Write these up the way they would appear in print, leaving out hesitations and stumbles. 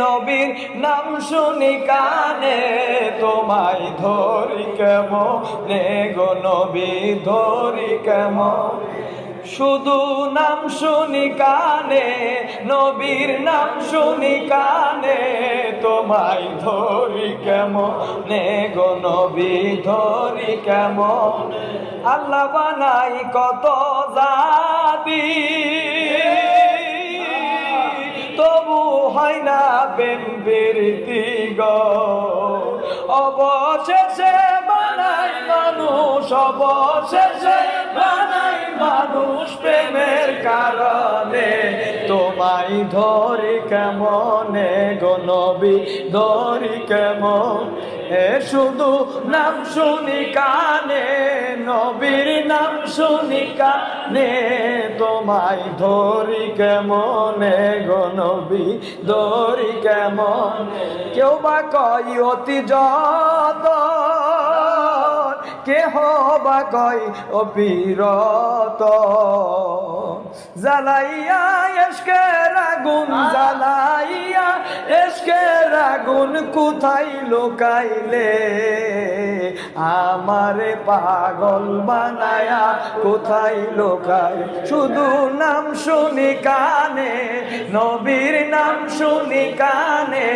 নবীর নাম শুনি কানে, তোমায় ধরি কেমনে গো নবী, ধরি কেমন। শুধু নাম শুনি কানে, নবীর নাম শুনি কানে, তোমায় ধরি কেমনে গো নবী, ধরি কেমন। আল্লাহ বানাই কত জাতি, তবু হয় না প্রেম প্রীতি গো। অবশেষে বানাই মানুষ, অবশেষে বানাই মানুষ প্রেমের কারণে, তোমায় ধরি কেমনে গো নবী, ধরি কেমন। শুধু নাম শুনি কানে, নবীর নাম শুনি কানে, তোমায় ধরি কেমনে গো নবী, ধরি কেমন। কেউ বা কয় অতি যত, কেহ বা কয় অবিরত, জ্বালাইয়া ইশকের আগুন, জ্বালাইয়া ইশকের আগুন কোথায় লুকাইলে, আমারে পাগল বানায়া কোথায় লুকায়। শুধু নাম শুনি কানে, নবীর নাম শুনি কানে,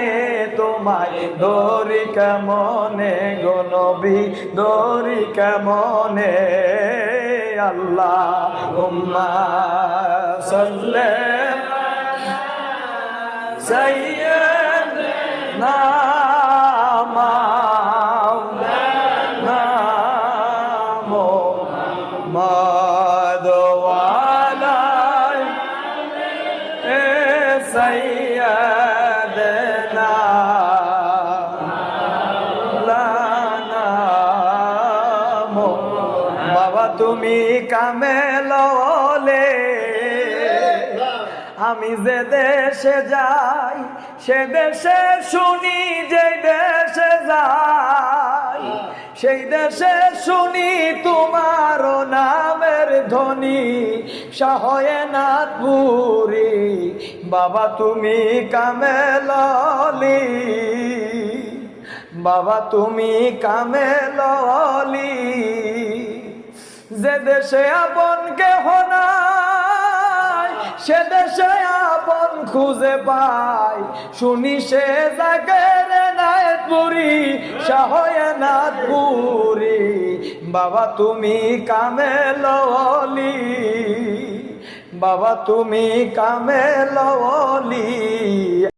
তোমায় ধরি কেমনে গো নবী, ধরি কেমনে। আল্লাহুম্মা সাল্লি সাইয়্যিদিনা মাওলানা মুহাম্মদ ওয়া আলা সাইয়্যিদিনা মাওলানা। বাবা তুমি কামেল ওলে, আমি যে দেশে যাই সে দেশে শুনি, যে দেশে যাই সেই দেশে শুনি তোমার নামের ধ্বনি, শাহনাথপুরি বাবা তুমি কামেল ওলি, বাবা তুমি কামেল ওলি। যে দেশে আপন কেহ নাই, সে দেশে আপন খুঁজে পাই, শুনি সে জাগের নাথপুরি, শাহনাথপুরি বাবা তুমি কামেল ওলি, বাবা তুমি কামেল ওলি।